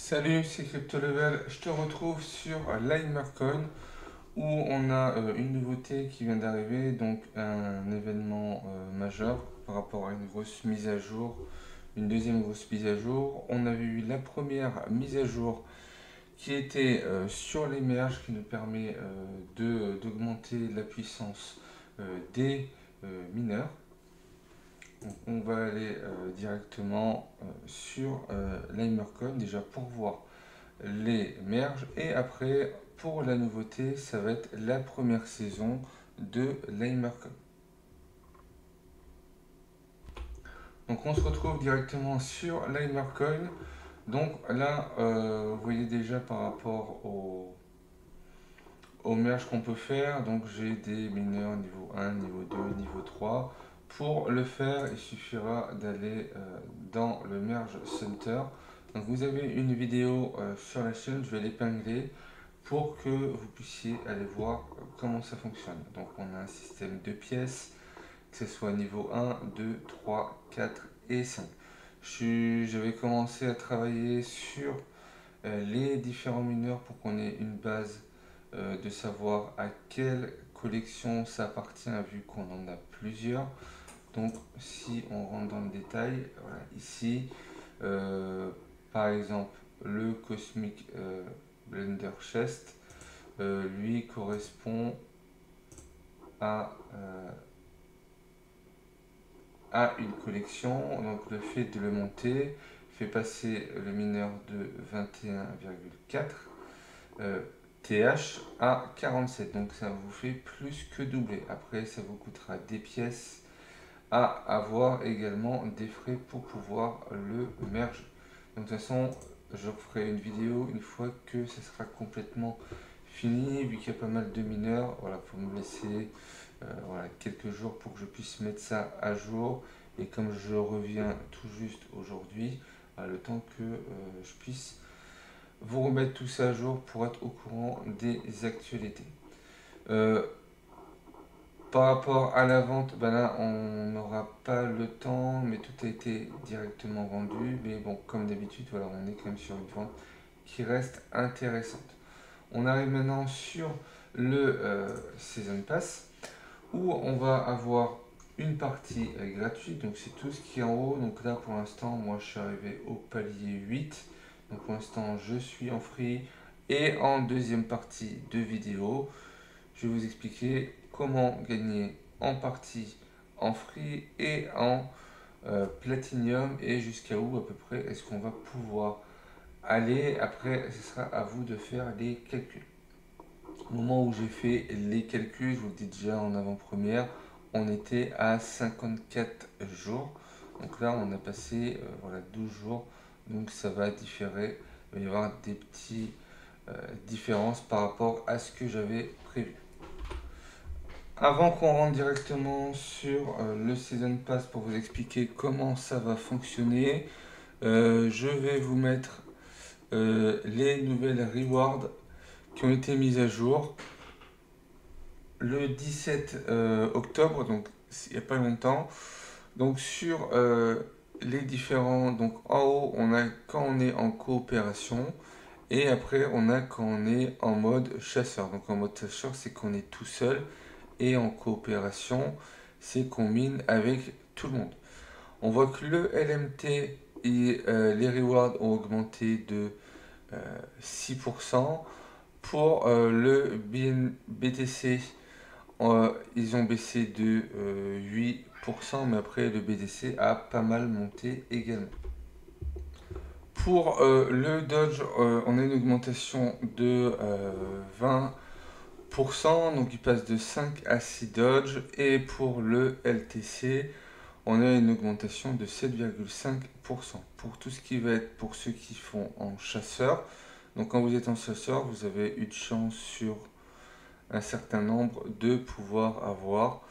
Salut, c'est CryptoLevel. Je te retrouve sur Limercoin où on a une nouveauté qui vient d'arriver, donc un événement majeur par rapport à une grosse mise à jour, une deuxième grosse mise à jour. On avait eu la première mise à jour qui était sur les merges qui nous permet d'augmenter la puissance des mineurs. Donc, on va aller directement sur Limercoin déjà pour voir les merges. Et après, pour la nouveauté, ça va être la première saison de Limercoin. Donc on se retrouve directement sur Limercoin. Donc là, vous voyez déjà par rapport aux merges qu'on peut faire. Donc j'ai des mineurs niveau 1, niveau 2, niveau 3. Pour le faire, il suffira d'aller dans le Merge Center. Donc vous avez une vidéo sur la chaîne, je vais l'épingler pour que vous puissiez aller voir comment ça fonctionne. Donc on a un système de pièces, que ce soit niveau 1, 2, 3, 4 et 5. J'avais commencé à travailler sur les différents mineurs pour qu'on ait une base de savoir à quelle collection ça appartient vu qu'on en a plusieurs. Donc si on rentre dans le détail, voilà, ici, euh, par exemple, le Cosmic Blender Chest, lui correspond à, euh, à une collection. Donc le fait de le monter fait passer le mineur de 21,4 TH à 47. Donc ça vous fait plus que doubler. Après, ça vous coûtera des pièces à avoir également des frais pour pouvoir le merge. Donc de toute façon, je ferai une vidéo une fois que ça sera complètement fini, vu qu'il y a pas mal de mineurs. Voilà, faut me laisser voilà, quelques jours pour que je puisse mettre ça à jour. Et comme je reviens tout juste aujourd'hui, le temps que je puisse vous remettre tout ça à jour pour être au courant des actualités. Euh, Par rapport à la vente, ben là on n'aura pas le temps, mais tout a été directement vendu. Mais bon, comme d'habitude, voilà, on est quand même sur une vente qui reste intéressante. On arrive maintenant sur le Season Pass où on va avoir une partie gratuite, donc c'est tout ce qui est en haut. Donc là pour l'instant, moi je suis arrivé au palier 8. Donc pour l'instant, je suis en free. Et en deuxième partie de vidéo, je vais vous expliquer comment gagner en partie en free et en platinium et jusqu'à où à peu près est-ce qu'on va pouvoir aller. Après, ce sera à vous de faire les calculs. Au moment où j'ai fait les calculs, je vous le dis déjà en avant-première, on était à 54 jours. Donc là, on a passé voilà, 12 jours. Donc ça va différer. Il va y avoir des petites différences par rapport à ce que j'avais prévu. Avant qu'on rentre directement sur le Season Pass pour vous expliquer comment ça va fonctionner, je vais vous mettre les nouvelles rewards qui ont été mises à jour le 17 octobre, donc il n'y a pas longtemps. Donc sur les différents, donc en haut on a quand on est en coopération et après on a quand on est en mode chasseur. Donc en mode chasseur c'est qu'on est tout seul et en coopération c'est qu'on mine avec tout le monde. On voit que le LMT et les rewards ont augmenté de 6%. Pour le BTC, ils ont baissé de 8%, mais après le BTC a pas mal monté également. Pour le Dodge, on a une augmentation de 20%, donc il passe de 5 à 6 Dodge. Et pour le LTC, on a une augmentation de 7,5%. Pour tout ce qui va être pour ceux qui font en chasseur, donc quand vous êtes en chasseur, vous avez une chance sur un certain nombre de pouvoir avoir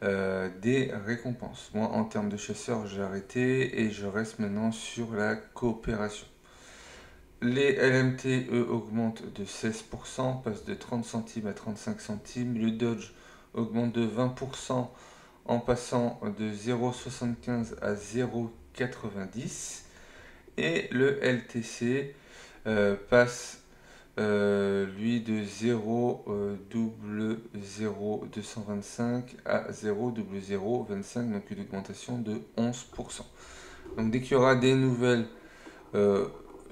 des récompenses. Moi, en termes de chasseur, j'ai arrêté et je reste maintenant sur la coopération. Les LMT, eux, augmentent de 16%, passent de 30 centimes à 35 centimes. Le Dodge augmente de 20% en passant de 0,75 à 0,90. Et le LTC passe lui de 0,0225 à 0,0025, donc une augmentation de 11%. Donc dès qu'il y aura des nouvelles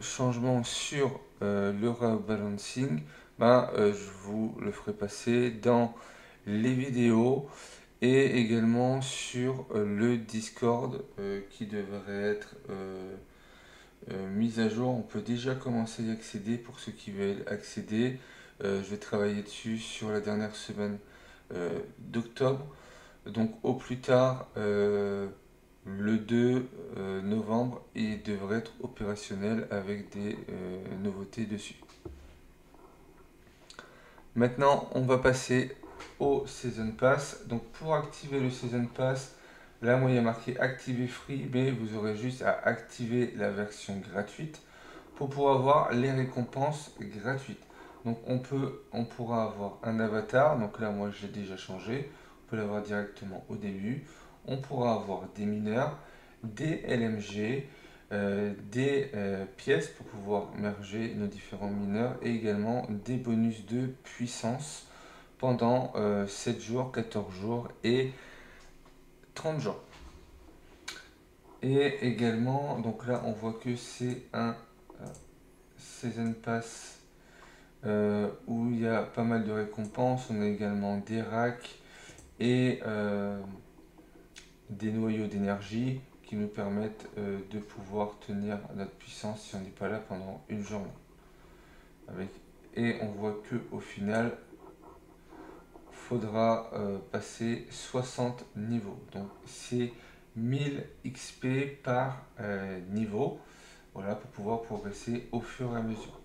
changements sur le rebalancing, je vous le ferai passer dans les vidéos et également sur le Discord qui devrait être mise à jour. On peut déjà commencer à y accéder pour ceux qui veulent accéder. Je vais travailler dessus sur la dernière semaine d'octobre. Donc au plus tard, le 2 novembre, il devrait être opérationnel avec des nouveautés dessus. Maintenant, on va passer au Season Pass. Donc pour activer le Season Pass, là, moi, il y a marqué activer free, mais vous aurez juste à activer la version gratuite pour pouvoir avoir les récompenses gratuites. Donc on pourra avoir un avatar, donc là moi j'ai déjà changé, on peut l'avoir directement au début. On pourra avoir des mineurs, des LMG, des pièces pour pouvoir merger nos différents mineurs et également des bonus de puissance pendant 7 jours, 14 jours et 30 jours. Et également, donc là on voit que c'est un Season Pass où il y a pas mal de récompenses. On a également des racks et des noyaux d'énergie qui nous permettent de pouvoir tenir notre puissance si on n'est pas là pendant une journée. Et on voit que au final, faudra passer 60 niveaux. Donc c'est 1000 XP par niveau. Voilà, pour pouvoir progresser au fur et à mesure.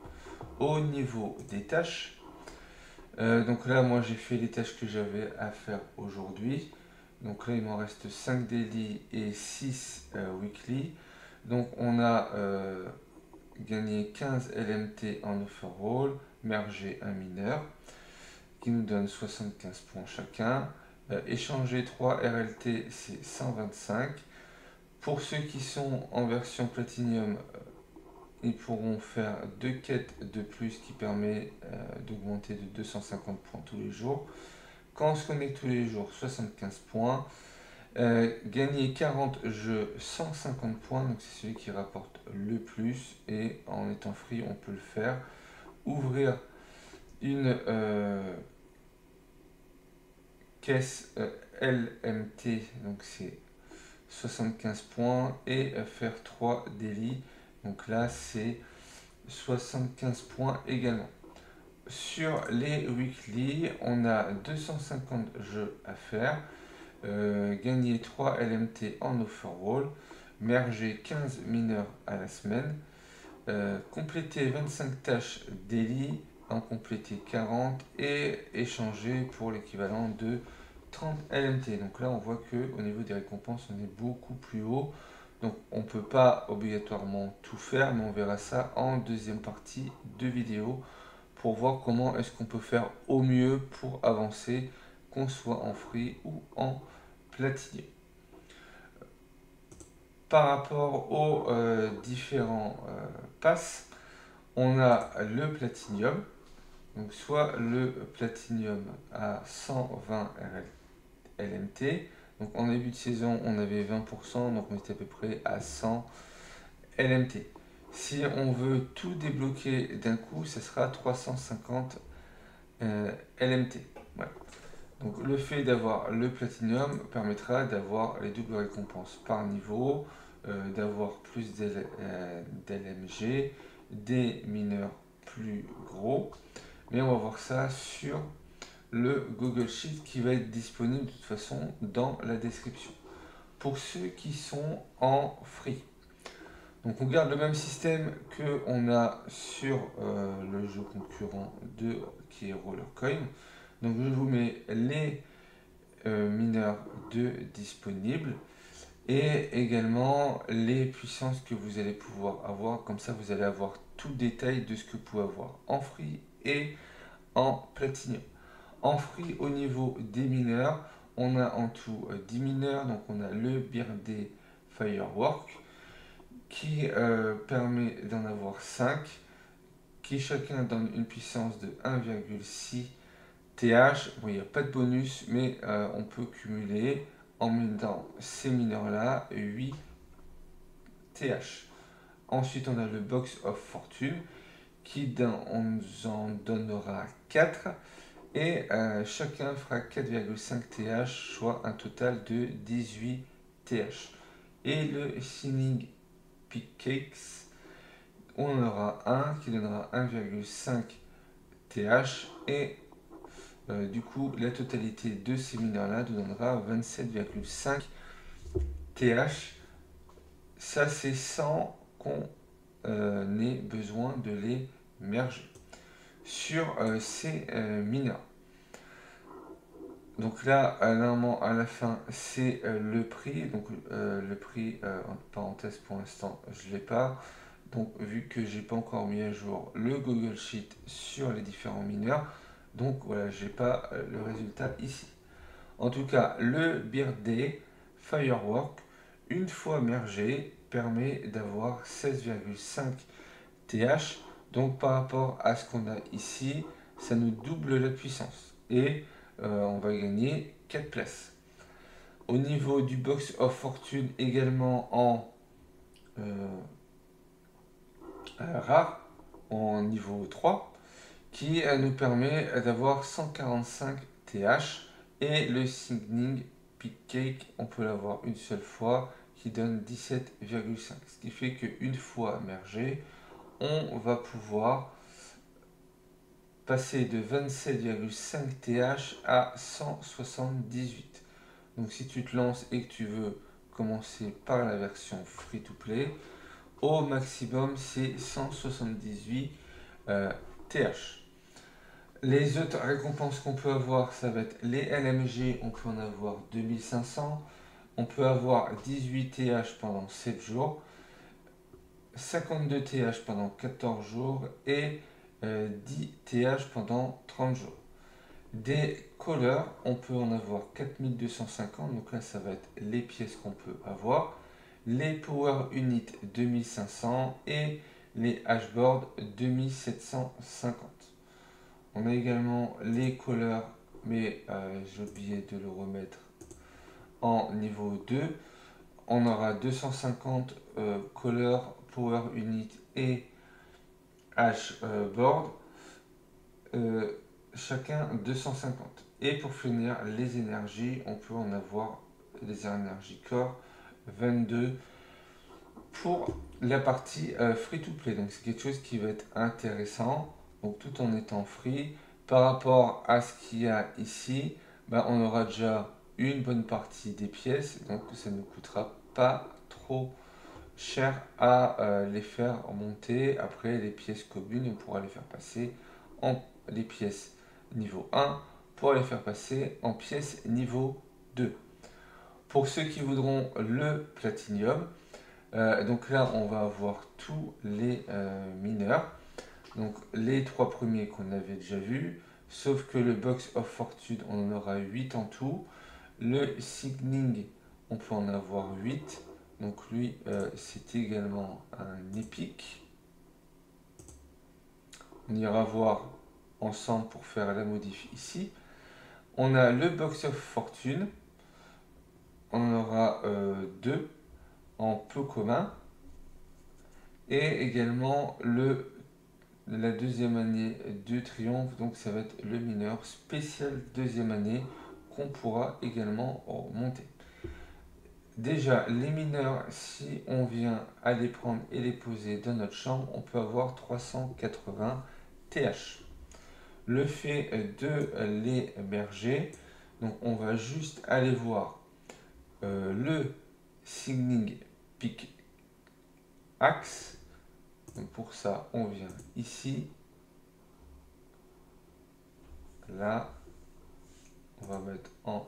Au niveau des tâches, donc là, moi j'ai fait les tâches que j'avais à faire aujourd'hui. Donc là, il m'en reste 5 daily et 6 weekly. Donc on a gagné 15 LMT en overall, merger un mineur, qui nous donne 75 points chacun. Échanger 3 RLT, c'est 125. Pour ceux qui sont en version Platinum, ils pourront faire 2 quêtes de plus qui permet d'augmenter de 250 points tous les jours. Quand on se connecte tous les jours, 75 points. Gagner 40 jeux, 150 points, donc c'est celui qui rapporte le plus. Et en étant free, on peut le faire. Ouvrir une caisse LMT, donc c'est 75 points. Et faire 3 délits, donc là c'est 75 points également. Sur les weekly, on a 250 jeux à faire, gagner 3 LMT en overall, merger 15 mineurs à la semaine, compléter 25 tâches daily, en compléter 40 et échanger pour l'équivalent de 30 LMT. Donc là on voit que au niveau des récompenses on est beaucoup plus haut. Donc on ne peut pas obligatoirement tout faire, mais on verra ça en deuxième partie de vidéo pour voir comment est-ce qu'on peut faire au mieux pour avancer, qu'on soit en free ou en platinium. Par rapport aux différents passes, on a le platinium, donc soit le platinium à 120 LMT. Donc en début de saison, on avait 20%, donc on était à peu près à 100 LMT. Si on veut tout débloquer d'un coup, ce sera 350 LMT. Voilà. Donc le fait d'avoir le platinium permettra d'avoir les doubles récompenses par niveau, d'avoir plus d'LMG, des mineurs plus gros. Mais on va voir ça sur le Google Sheet qui va être disponible de toute façon dans la description. Pour ceux qui sont en free, donc on garde le même système que on a sur le jeu concurrent qui est Rollercoin. Donc je vous mets les mineurs de disponibles et également les puissances que vous allez pouvoir avoir. Comme ça vous allez avoir tout le détail de ce que vous pouvez avoir en free et en platinum. En free, au niveau des mineurs, on a en tout 10 mineurs. Donc on a le Birthday Firework qui permet d'en avoir 5. qui chacun donne une puissance de 1,6 TH. Bon, il n'y a pas de bonus, mais on peut cumuler en mettant ces mineurs-là 8 TH. Ensuite, on a le Box of Fortune qui on nous en donnera 4 et chacun fera 4,5 TH, soit un total de 18 TH. Et le Sinning Pick Cakes, on en aura un qui donnera 1,5 TH et du coup la totalité de ces mineurs-là nous donnera 27,5 TH. Ça c'est sans qu'on ait besoin de les merger sur ces mineurs. Donc là, normalement, à la fin, c'est le prix. Donc le prix, en parenthèse, pour l'instant, je ne l'ai pas. Donc vu que j'ai pas encore mis à jour le Google Sheet sur les différents mineurs, donc voilà, j'ai pas le résultat ici. En tout cas, le Birthday Firework, une fois mergé, permet d'avoir 16,5 TH. Donc par rapport à ce qu'on a ici, ça nous double la puissance. Et on va gagner 4 places. Au niveau du Box of Fortune, également en rare, en niveau 3, qui nous permet d'avoir 145 TH. Et le Signing Pick Cake, on peut l'avoir une seule fois, qui donne 17,5. Ce qui fait qu'une fois mergé, on va pouvoir passer de 27,5 TH à 178. Donc si tu te lances et que tu veux commencer par la version free to play, au maximum c'est 178 TH. Les autres récompenses qu'on peut avoir, ça va être les LMG, on peut en avoir 2500, on peut avoir 18 TH pendant 7 jours, 52 TH pendant 14 jours et 10 TH pendant 30 jours. Des couleurs, on peut en avoir 4250, donc là ça va être les pièces qu'on peut avoir. Les Power Unit 2500 et les Hashboard 2750. On a également les couleurs, mais j'ai oublié de le remettre en niveau 2. On aura 250 couleurs, Power Unit et Hashboard. Chacun 250. Et pour finir, les énergies, on peut en avoir les énergies core 22 pour la partie free to play. Donc c'est quelque chose qui va être intéressant. Donc tout en étant free, par rapport à ce qu'il y a ici, bah, on aura déjà une bonne partie des pièces. Donc ça ne nous coûtera pas trop cher à les faire monter. Après les pièces communes, on pourra les faire passer en les pièces niveau 1 pour les faire passer en pièces niveau 2. Pour ceux qui voudront le platinium, donc là on va avoir tous les mineurs. Donc les trois premiers qu'on avait déjà vus, sauf que le Box of Fortune on en aura 8 en tout. Le Signing on peut en avoir 8. Donc lui c'est également un épique. On ira voir ensemble pour faire la modif ici. On a le Box of Fortune. On en aura 2 en peu commun. Et également la deuxième année de triomphe. Donc ça va être le mineur spécial deuxième année qu'on pourra également monter. Déjà, les mineurs, si on vient à les prendre et les poser dans notre chambre, on peut avoir 380 TH. Le fait de les berger, donc on va juste aller voir le Signing Pick Axe. Donc pour ça, on vient ici, là, on va mettre en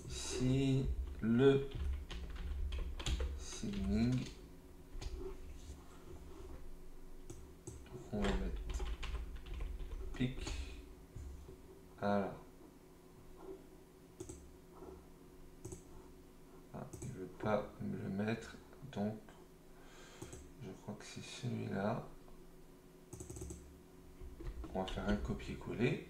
ici le Signing. Donc on va mettre pic. Alors, il ne veut pas me le mettre, donc je crois que c'est celui-là. on va faire un copier-coller.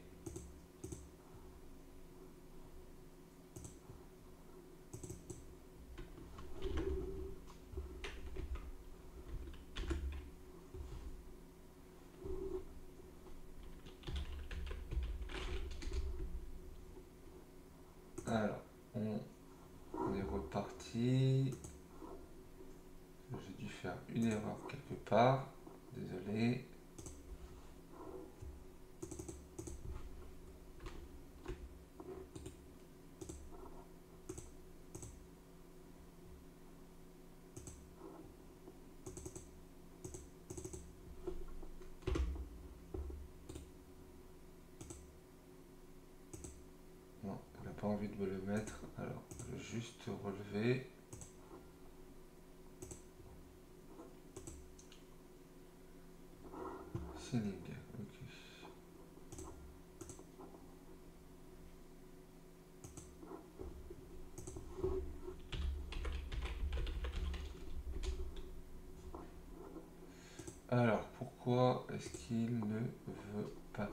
Alors, on est reparti. J'ai dû faire une erreur quelque part. Désolé. Non, elle n'a pas envie de me le mettre. Alors, je vais juste relever. Sinning, ok. Alors, pourquoi est-ce qu'il ne veut pas?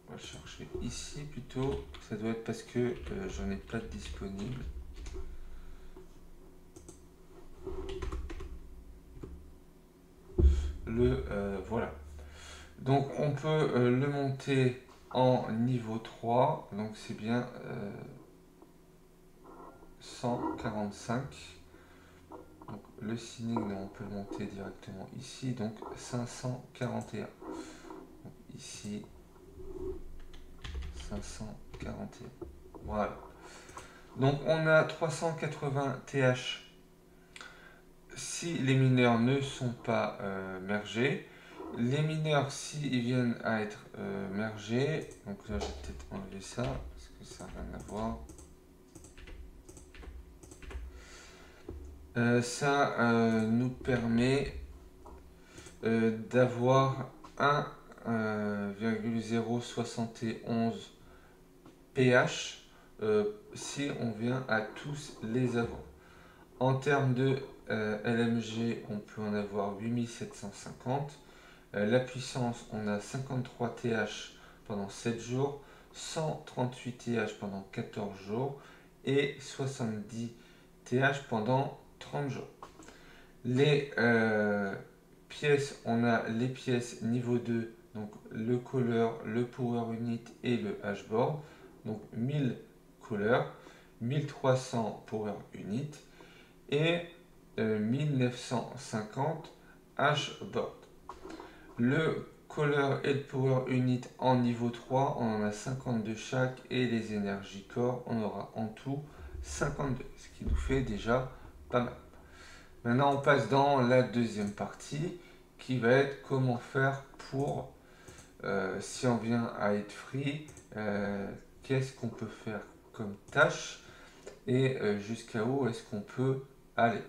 On va le chercher ici plutôt. Ça doit être parce que j'en ai pas de disponible. Voilà. Donc on peut le monter en niveau 3. Donc c'est bien 145. Donc le signing, on peut le monter directement ici. Donc 541. Donc ici 541. Voilà. Donc on a 380 TH si les mineurs ne sont pas mergés. Les mineurs, s'ils viennent à être mergés, donc là je vais peut-être enlever ça parce que ça n'a rien à voir. Ça nous permet d'avoir 1,071 pH si on vient à tous les avoir. En termes de LMG, on peut en avoir 8750. La puissance, on a 53 TH pendant 7 jours, 138 TH pendant 14 jours et 70 TH pendant 30 jours. Les pièces, on a les pièces niveau 2, donc le caller, le power unit et le hashboard. Donc 1000 caller, 1300 power unit et 1950 hashboard. Le caller et le power unit en niveau 3, on en a 52 chaque et les énergies core, on aura en tout 52, ce qui nous fait déjà pas mal. Maintenant, on passe dans la deuxième partie qui va être comment faire pour, si on vient à être free, qu'est-ce qu'on peut faire comme tâche et jusqu'à où est-ce qu'on peut aller.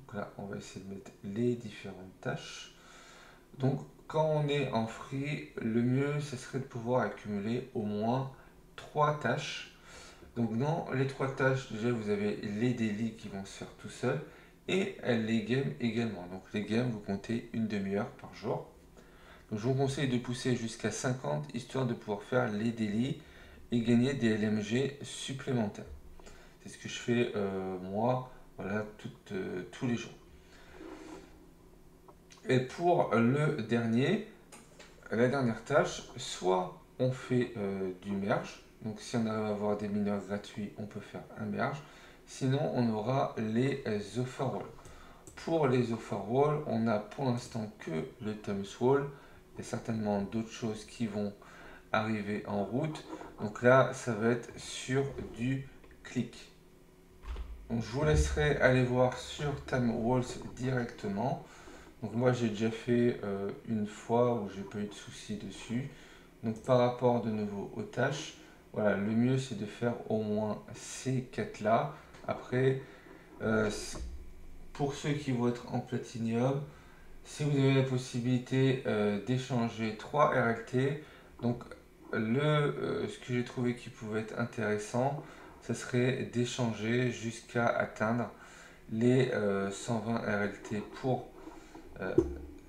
Donc là, on va essayer de mettre les différentes tâches. Donc, quand on est en free, le mieux, ce serait de pouvoir accumuler au moins 3 tâches. Donc, dans les 3 tâches, déjà, vous avez les délits qui vont se faire tout seuls et les games également. Donc, les games, vous comptez une demi-heure par jour. Donc, je vous conseille de pousser jusqu'à 50 histoire de pouvoir faire les délits et gagner des LMG supplémentaires. C'est ce que je fais moi, voilà, tous les jours. Et pour le dernier, la dernière tâche, soit on fait du merge, donc si on a à avoir des mineurs gratuits, on peut faire un merge, sinon on aura les offerwall. Pour les offerwall, on n'a pour l'instant que le Thumbs Wall, il y a certainement d'autres choses qui vont arriver en route, donc là ça va être sur du clic. Donc je vous laisserai aller voir sur TimeWalls directement. Donc moi j'ai déjà fait une fois où j'ai pas eu de soucis dessus. Donc par rapport de nouveau aux tâches, voilà, le mieux c'est de faire au moins ces 4 là. Après, pour ceux qui vont être en platinium, si vous avez la possibilité d'échanger 3 RLT, donc ce que j'ai trouvé qui pouvait être intéressant, ça serait d'échanger jusqu'à atteindre les 120 RLT pour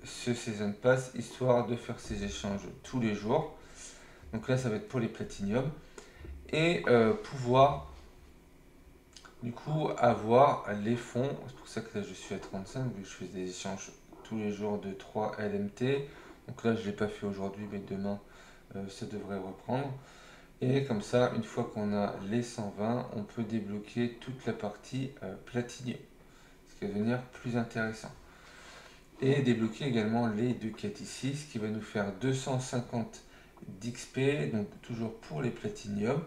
ce Season Pass, histoire de faire ces échanges tous les jours. Donc là, ça va être pour les Platinium. Et pouvoir du coup avoir les fonds. C'est pour ça que là je suis à 35, vu que je fais des échanges tous les jours de 3 LMT. Donc là je ne l'ai pas fait aujourd'hui, mais demain ça devrait reprendre. Et comme ça, une fois qu'on a les 120, on peut débloquer toute la partie Platinium, ce qui va devenir plus intéressant. Et débloquer également les deux quêtes ici, ce qui va nous faire 250 d'XP, donc toujours pour les Platinium,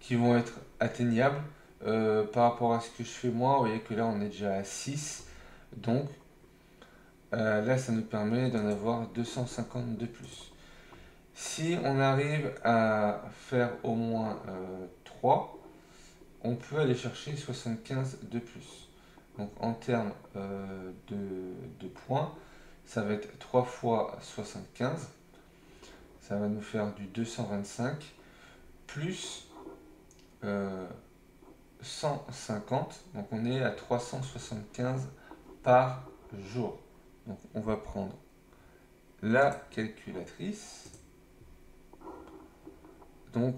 qui vont être atteignables. Par rapport à ce que je fais moi, vous voyez que là on est déjà à 6, donc là ça nous permet d'en avoir 250 de plus. Si on arrive à faire au moins 3, on peut aller chercher 75 de plus. Donc en termes de points, ça va être 3 fois 75, ça va nous faire du 225, plus 150, donc on est à 375 par jour. Donc on va prendre la calculatrice. Donc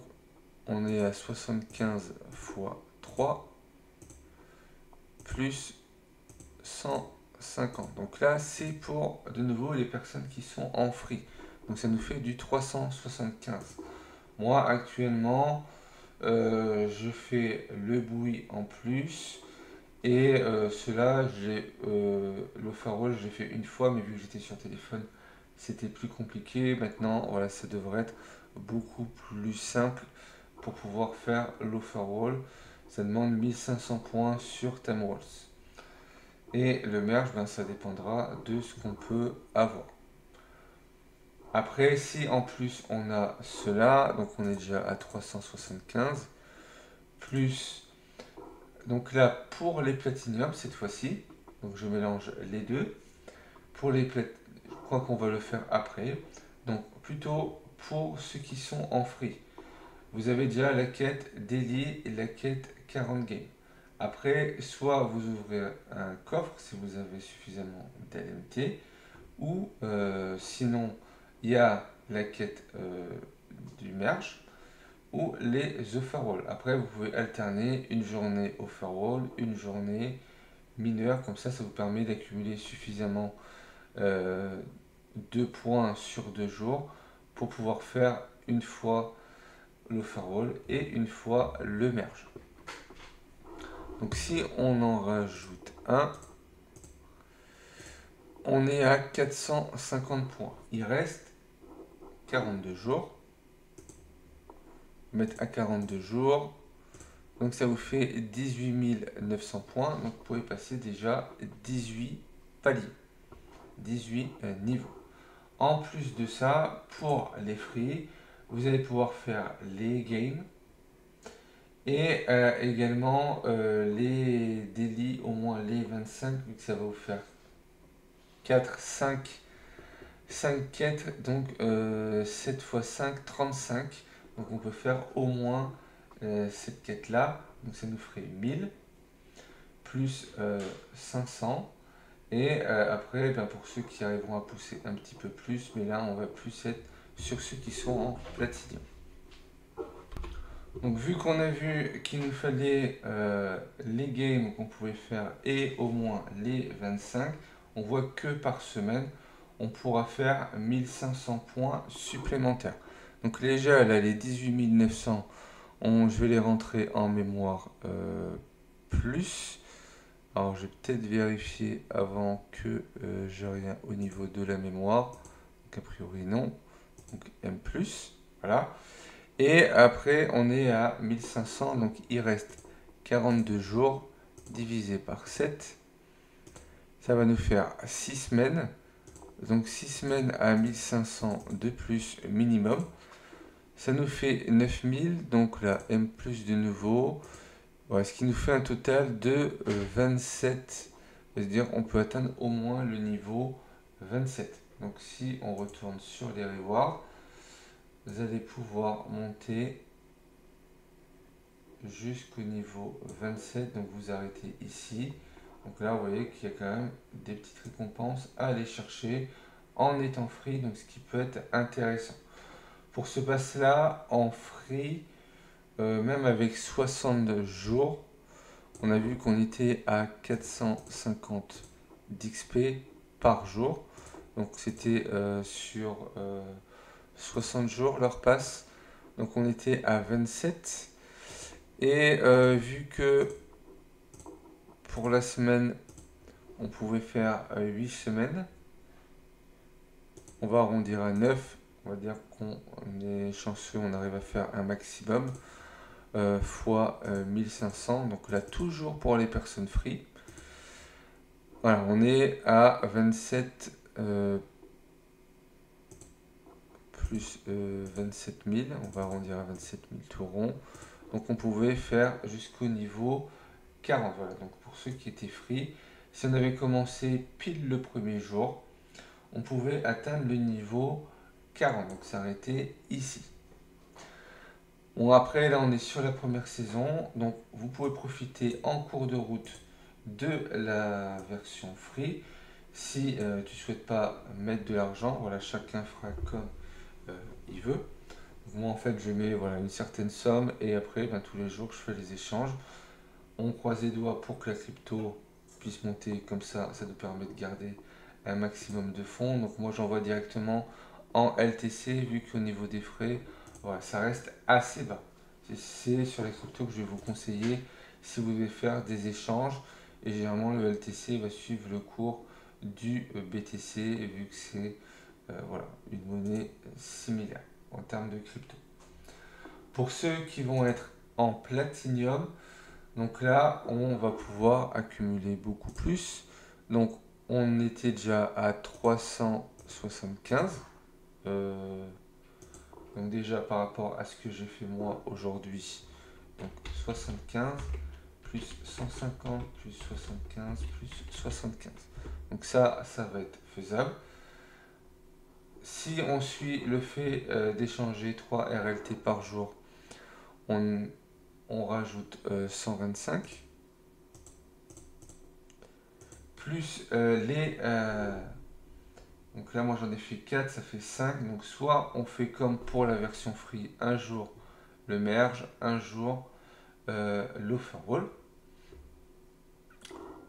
on est à 75 fois 3 plus 150. Donc là c'est pour de nouveau les personnes qui sont en free. Donc ça nous fait du 375. Moi actuellement je fais le bruit en plus. Et cela, l'offerroll, j'ai fait une fois, mais vu que j'étais sur téléphone, c'était plus compliqué. Maintenant, voilà, ça devrait être beaucoup plus simple pour pouvoir faire l'offerroll. Ça demande 1500 points sur Timerolls. Et le merge, ben, ça dépendra de ce qu'on peut avoir. Après, si en plus on a cela, donc on est déjà à 375, plus donc là, pour les platinium, cette fois-ci, donc je mélange les deux. Pour les je crois qu'on va le faire après. Donc plutôt pour ceux qui sont en free. Vous avez déjà la quête daily et la quête 40 games. Après, soit vous ouvrez un coffre si vous avez suffisamment d'LMT, ou sinon il y a la quête du merge ou les offerroll. Après, vous pouvez alterner une journée offerroll, une journée mineur. Comme ça vous permet d'accumuler suffisamment de points sur 2 jours pour pouvoir faire une fois l'offerroll et une fois le merge. Donc si on en rajoute un, on est à 450 points. Il reste 42 jours. Mettre à 42 jours. Donc ça vous fait 18 900 points. Donc vous pouvez passer déjà 18 paliers, 18 niveaux. En plus de ça, pour les free, vous allez pouvoir faire les games et également les délits, au moins les 25, vu que ça va vous faire 4, 5 quêtes, donc 7 x 5, 35. Donc on peut faire au moins cette quête-là, donc ça nous ferait 1000, plus 500. Et après, ben, pour ceux qui arriveront à pousser un petit peu plus, mais là on va plus être sur ceux qui sont en platinium. Donc vu qu'on a vu qu'il nous fallait les games qu'on pouvait faire et au moins les 25, on voit que par semaine, on pourra faire 1500 points supplémentaires. Donc déjà là, les 18 900, je vais les rentrer en mémoire plus. Alors je vais peut-être vérifier avant que j'ai rien au niveau de la mémoire. Donc a priori non. Donc M+, voilà. Et après on est à 1500, donc il reste 42 jours divisé par 7. Ça va nous faire 6 semaines. Donc 6 semaines à 1500 de plus minimum. Ça nous fait 9000, donc là M+, de nouveau. Ouais, ce qui nous fait un total de 27. C'est-à-dire on peut atteindre au moins le niveau 27. Donc si on retourne sur les rewards, vous allez pouvoir monter jusqu'au niveau 27, donc vous arrêtez ici. Donc là, vous voyez qu'il y a quand même des petites récompenses à aller chercher en étant free, donc ce qui peut être intéressant. Pour ce pass-là, en free, même avec 62 jours, on a vu qu'on était à 450 d'XP par jour. Donc c'était sur 60 jours leur passe. Donc on était à 27. Et vu que pour la semaine, on pouvait faire 8 semaines, on va arrondir à 9. On va dire qu'on est chanceux, on arrive à faire un maximum fois 1500. Donc là, toujours pour les personnes free. Voilà, on est à 27 plus 27 000. On va arrondir à 27 000 tout rond. Donc on pouvait faire jusqu'au niveau 40. Voilà, donc pour ceux qui étaient free, si on avait commencé pile le premier jour, on pouvait atteindre le niveau 40. Donc s'arrêter ici. Bon, après, là, on est sur la première saison. Donc vous pouvez profiter en cours de route de la version free. Si tu ne souhaites pas mettre de l'argent, voilà, chacun fera comme il veut. Moi, en fait, je mets voilà, une certaine somme et après, ben, tous les jours, je fais les échanges. On croise les doigts pour que la crypto puisse monter comme ça nous permet de garder un maximum de fonds. Donc moi, j'envoie directement en LTC vu qu'au niveau des frais, voilà, ça reste assez bas. C'est sur les cryptos que je vais vous conseiller si vous voulez faire des échanges. Et généralement, le LTC va suivre le cours du BTC vu que c'est voilà, une monnaie similaire en termes de crypto. Pour ceux qui vont être en platinium, donc là, on va pouvoir accumuler beaucoup plus. Donc, on était déjà à 375. Donc déjà par rapport à ce que j'ai fait moi aujourd'hui, donc 75 plus 150 plus 75 plus 75. Donc ça va être faisable. Si on suit le fait d'échanger 3 RLT par jour, on rajoute 125. Plus donc là, moi j'en ai fait 4, ça fait 5. Donc soit on fait comme pour la version free, un jour le merge, un jour l'offerroll.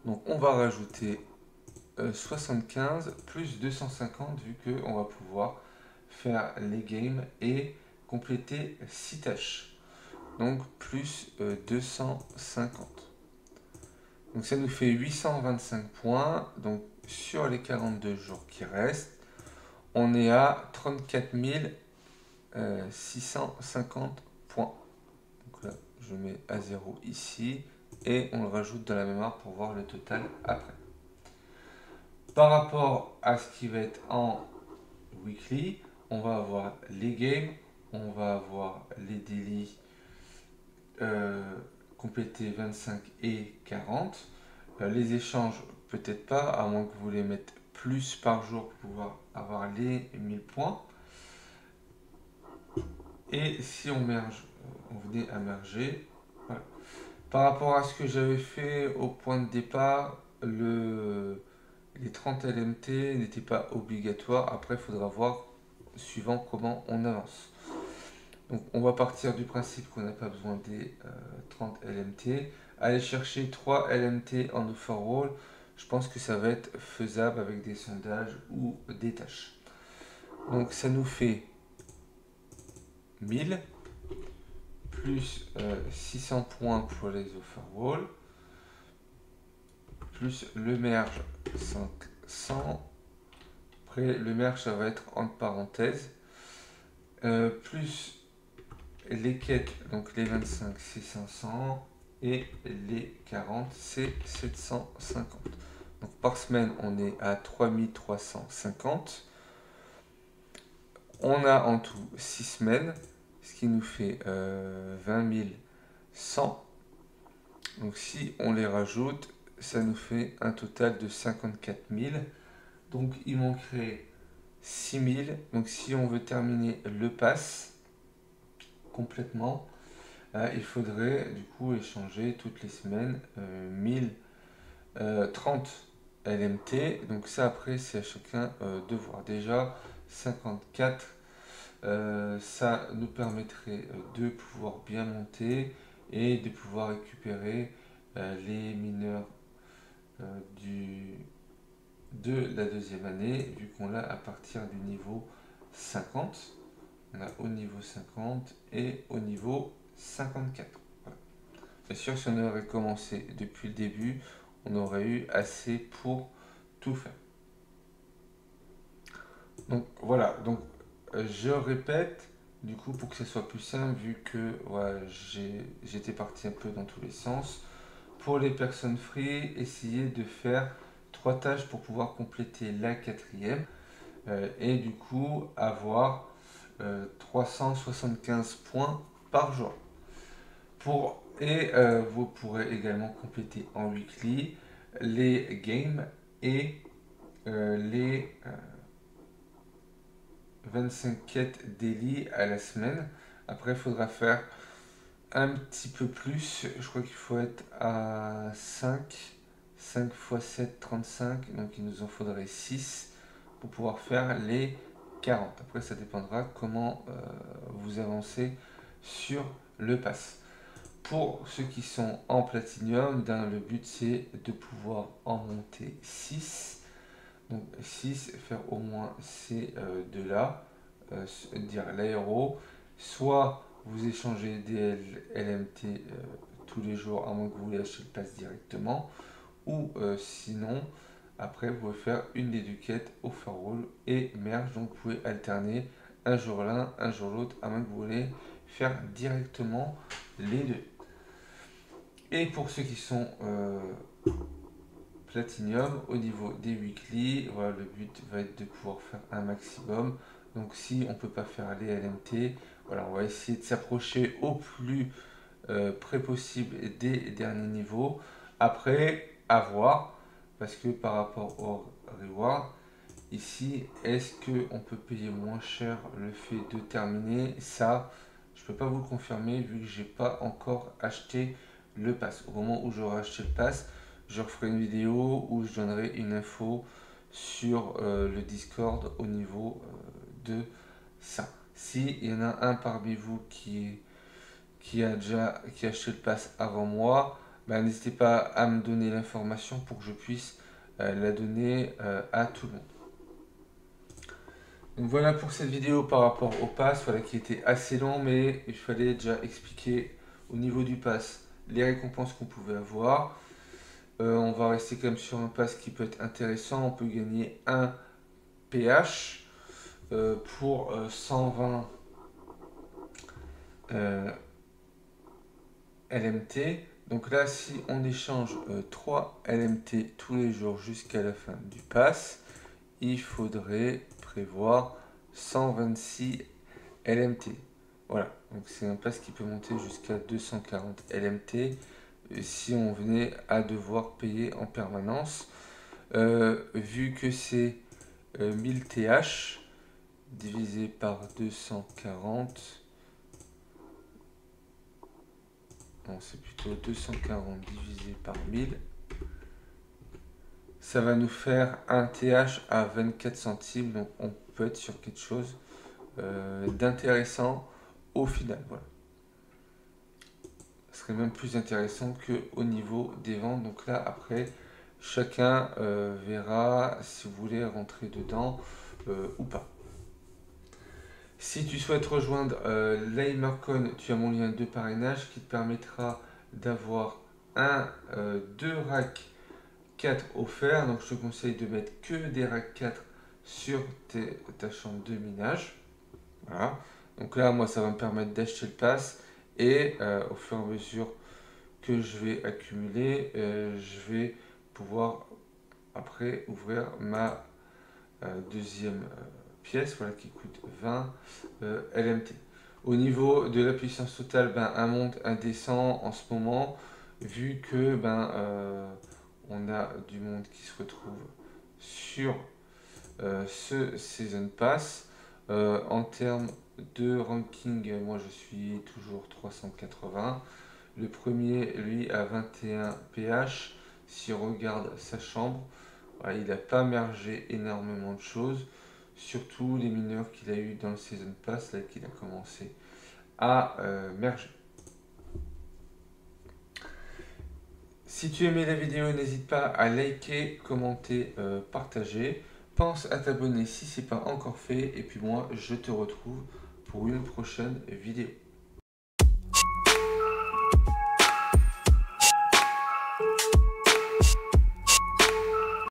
Donc on va rajouter 75 plus 250 vu qu'on va pouvoir faire les games et compléter 6 tâches. Donc plus 250. Donc ça nous fait 825 points. Donc sur les 42 jours qui restent, on est à 34 650 points. Donc là, je mets à 0 ici et on le rajoute dans la mémoire pour voir le total après. Par rapport à ce qui va être en weekly, on va avoir les games, on va avoir les daily complétés 25 et 40. Les échanges, peut-être pas, à moins que vous les mettez plus par jour pour pouvoir avoir les 1000 points. Et si on merge, on venait à merger. Voilà. Par rapport à ce que j'avais fait au point de départ, les 30 LMT n'étaient pas obligatoires. Après, il faudra voir suivant comment on avance. Donc on va partir du principe qu'on n'a pas besoin des 30 LMT. Aller chercher 3 LMT en overall, je pense que ça va être faisable avec des sondages ou des tâches. Donc ça nous fait 1000 plus 600 points pour les overall plus le merge 500. Après le merge ça va être entre parenthèses plus les quêtes, donc les 25 c'est 500 et les 40 c'est 750. Donc par semaine on est à 3350. On a en tout 6 semaines, ce qui nous fait 20 100. Donc si on les rajoute, ça nous fait un total de 54 000. Donc il manquerait 6 000. Donc si on veut terminer le pass complètement, il faudrait du coup échanger toutes les semaines 1030 LMT. Donc ça après c'est à chacun de voir. Déjà 54, ça nous permettrait de pouvoir bien monter et de pouvoir récupérer les mineurs du, de la deuxième année, vu qu'on l'a à partir du niveau 50. On a au niveau 50 et au niveau 54. Voilà. Bien sûr, si on aurait commencé depuis le début, on aurait eu assez pour tout faire. Donc voilà, donc je répète, du coup, pour que ce soit plus simple, vu que voilà, j'étais parti un peu dans tous les sens. Pour les personnes free, essayez de faire 3 tâches pour pouvoir compléter la quatrième et du coup avoir 375 points par jour. Vous pourrez également compléter en weekly les games et les 25 quêtes daily à la semaine. Après, il faudra faire un petit peu plus. Je crois qu'il faut être à 5 x 7, 35. Donc il nous en faudrait 6 pour pouvoir faire les 40. Après, ça dépendra comment vous avancez sur le pass. Pour ceux qui sont en platinium, le but c'est de pouvoir en monter 6. Donc 6, faire au moins ces deux-là, dire l'aéro. Soit vous échangez des LMT tous les jours, à moins que vous voulez acheter le pass directement. Ou sinon, après vous pouvez faire une des deux quêtes overall et merge. Donc vous pouvez alterner un jour l'un, un jour l'autre, à moins que vous voulez faire directement les deux. Et pour ceux qui sont Platinum, au niveau des weekly, voilà, le but va être de pouvoir faire un maximum. Donc si on ne peut pas faire les LMT, voilà, on va essayer de s'approcher au plus près possible des derniers niveaux. Après, à voir, parce que par rapport au reward, ici, est-ce qu'on peut payer moins cher le fait de terminer? Ça, je ne peux pas vous le confirmer vu que j'ai pas encore acheté le pass. Au moment où j'aurai acheté le pass, je referai une vidéo où je donnerai une info sur le Discord au niveau de ça. Si il y en a un parmi vous qui a acheté le pass avant moi, ben, n'hésitez pas à me donner l'information pour que je puisse la donner à tout le monde. Donc voilà pour cette vidéo par rapport au pass, voilà, qui était assez long, mais il fallait déjà expliquer au niveau du pass les récompenses qu'on pouvait avoir. On va rester quand même sur un pass qui peut être intéressant. On peut gagner un PH pour 120 LMT. Donc là, si on échange 3 LMT tous les jours jusqu'à la fin du pass, il faudrait prévoir 126 LMT. Voilà, donc c'est un pass qui peut monter jusqu'à 240 LMT si on venait à devoir payer en permanence. Vu que c'est 1000 TH divisé par 240, non c'est plutôt 240 divisé par 1000, ça va nous faire un TH à 24 centimes, donc on peut être sur quelque chose d'intéressant au final. Voilà. Ce serait même plus intéressant qu'au niveau des ventes. Donc là, après, chacun verra si vous voulez rentrer dedans ou pas. Si tu souhaites rejoindre l'Aimercon, tu as mon lien de parrainage qui te permettra d'avoir 2 racks 4 offerts. Donc je te conseille de mettre que des racks 4 sur ta chambre de minage. Voilà. Donc là, moi, ça va me permettre d'acheter le pass et au fur et à mesure que je vais accumuler, je vais pouvoir après ouvrir ma deuxième pièce, voilà, qui coûte 20 LMT. Au niveau de la puissance totale, ben, un monde indécent en ce moment, vu que on a du monde qui se retrouve sur ce Season Pass. En termes de ranking, moi je suis toujours 380. Le premier, lui, a 21 pH. Si on regarde sa chambre, voilà, il n'a pas mergé énormément de choses. Surtout les mineurs qu'il a eu dans le Season Pass, là qu'il a commencé à merger. Si tu aimais la vidéo, n'hésite pas à liker, commenter, partager. Pense à t'abonner si ce n'est pas encore fait. Et puis moi, je te retrouve pour une prochaine vidéo.